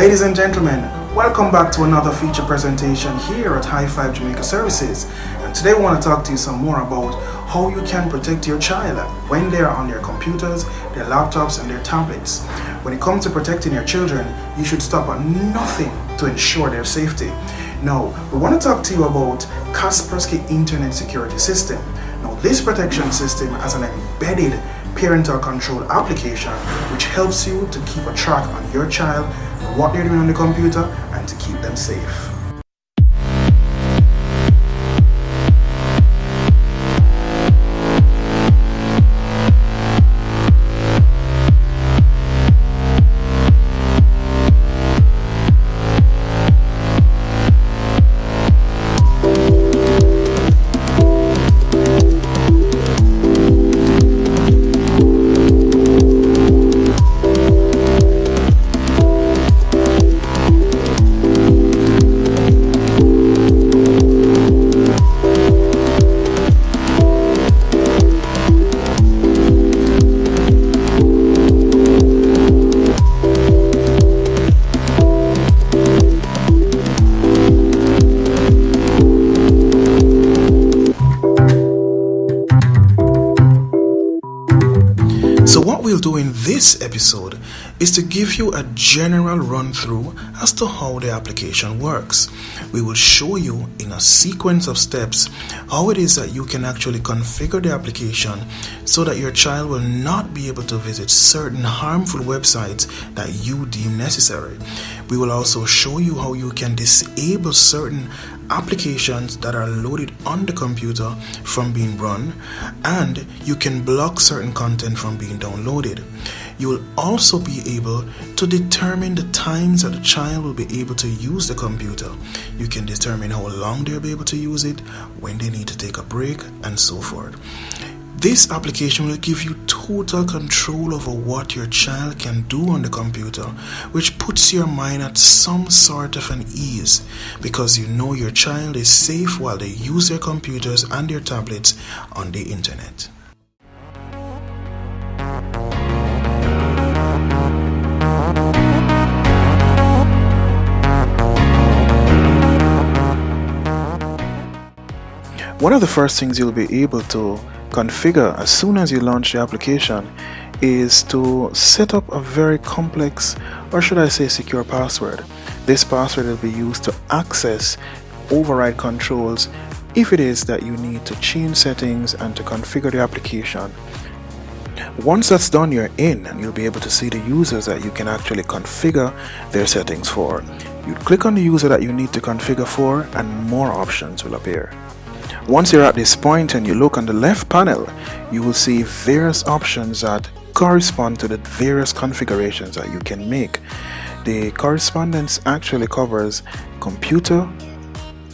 Ladies and gentlemen, welcome back to another feature presentation here at Hi5 Jamaica Services. And today I want to talk to you some more about how you can protect your child when they are on their computers, their laptops and their tablets. When it comes to protecting your children, you should stop at nothing to ensure their safety. Now, we want to talk to you about Kaspersky Internet Security System. Now, this protection system has an embedded parental control application which helps you to keep a track on your child, what they're doing on the computer, and to keep them safe. So what we'll do in this episode is to give you a general run through as to how the application works. We will show you in a sequence of steps how it is that you can actually configure the application so that your child will not be able to visit certain harmful websites that you deem necessary. We will also show you how you can disable certain applications that are loaded on the computer from being run, and you can block certain content from being downloaded. You will also be able to determine the times that the child will be able to use the computer. You can determine how long they'll be able to use it, when they need to take a break, and so forth. This application will give you total control over what your child can do on the computer, which puts your mind at some sort of an ease because you know your child is safe while they use their computers and their tablets on the internet. One of the first things you'll be able to configure as soon as you launch the application is to set up a very complex, or should I say secure password. This password will be used to access override controls if it is that you need to change settings and to configure the application. Once that's done, you're in and you'll be able to see the users that you can actually configure their settings for. You click on the user that you need to configure for and more options will appear. Once you're at this point and you look on the left panel, you will see various options that correspond to the various configurations that you can make. The correspondence actually covers computer,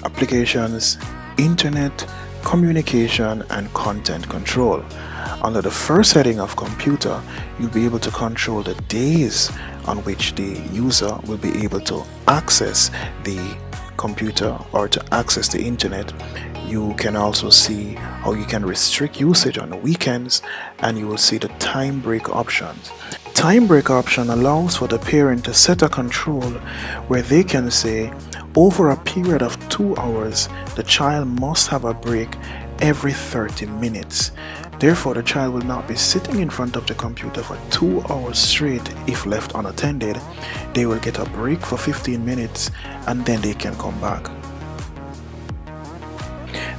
applications, internet, communication, and content control. Under the first heading of computer, you'll be able to control the days on which the user will be able to access the computer or to access the internet. You can also see how you can restrict usage on the weekends, and you will see the time break options. Time break option allows for the parent to set a control where they can say over a period of 2 hours the child must have a break every 30 minutes. Therefore, the child will not be sitting in front of the computer for 2 hours straight if left unattended. They will get a break for 15 minutes and then they can come back.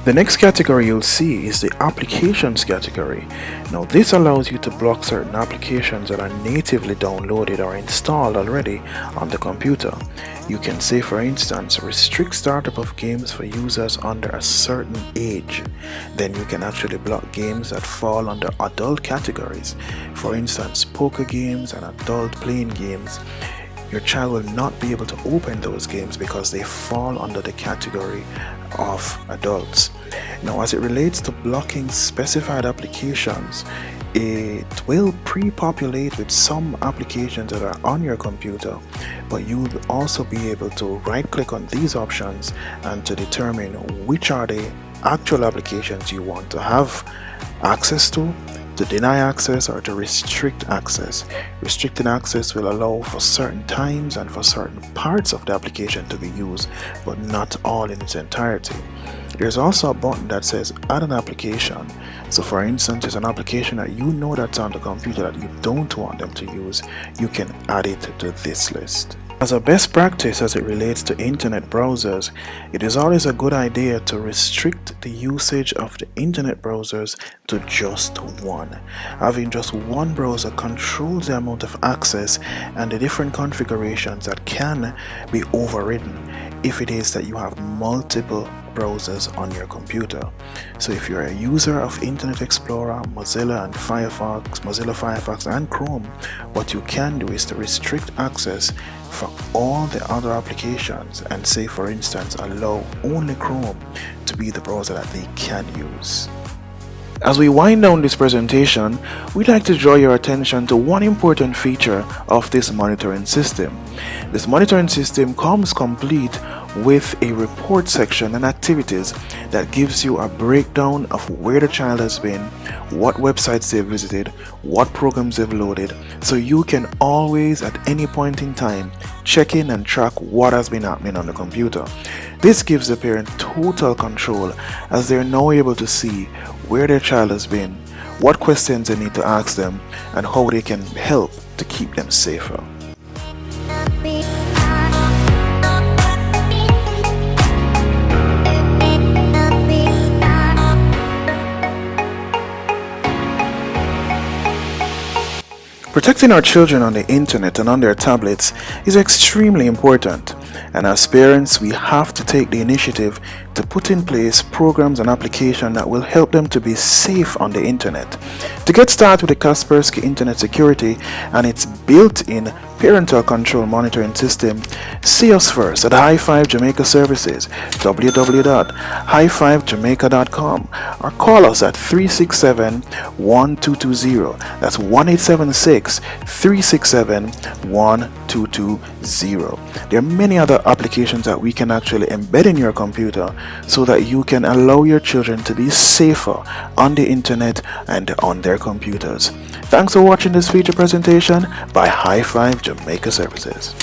The next category you'll see is the applications category. Now this allows you to block certain applications that are natively downloaded or installed already on the computer. You can say, for instance, restrict startup of games for users under a certain age. Then you can actually block games that fall under adult categories. For instance, poker games and adult playing games. Your child will not be able to open those games because they fall under the category of adults. Now, as it relates to blocking specified applications, it will pre-populate with some applications that are on your computer, but you will also be able to right click on these options and to determine which are the actual applications you want to have access to to deny access or to restrict access. Restricted access will allow for certain times and for certain parts of the application to be used, but not all in its entirety. There's also a button that says add an application. So for instance, there's an application that you know that's on the computer that you don't want them to use, you can add it to this list. As a best practice as it relates to internet browsers, it is always a good idea to restrict the usage of the internet browsers to just one. Having just one browser controls the amount of access and the different configurations that can be overridden if it is that you have multiple browsers on your computer. So if you're a user of Internet Explorer, Mozilla and Firefox, Mozilla Firefox and Chrome, what you can do is to restrict access for all the other applications and say, for instance, allow only Chrome to be the browser that they can use. As we wind down this presentation, we'd like to draw your attention to one important feature of this monitoring system. This monitoring system comes complete with a report section and activities that gives you a breakdown of where the child has been, what websites they've visited, what programs they've loaded, so you can always at any point in time check in and track what has been happening on the computer. This gives the parent total control as they're now able to see where their child has been, what questions they need to ask them, and how they can help to keep them safer. Protecting our children on the internet and on their tablets is extremely important, and as parents we have to take the initiative to put in place programs and applications that will help them to be safe on the internet. To get started with the Kaspersky Internet Security and its built-in parental control monitoring system, see us first at Hi5 Jamaica Services, www.hi5jamaica.com, or call us at 367-1220. That's 1-876-367-1220. There are many other applications that we can actually embed in your computer so that you can allow your children to be safer on the internet and on their computers. Thanks for watching this feature presentation by Hi5 Jamaica Services.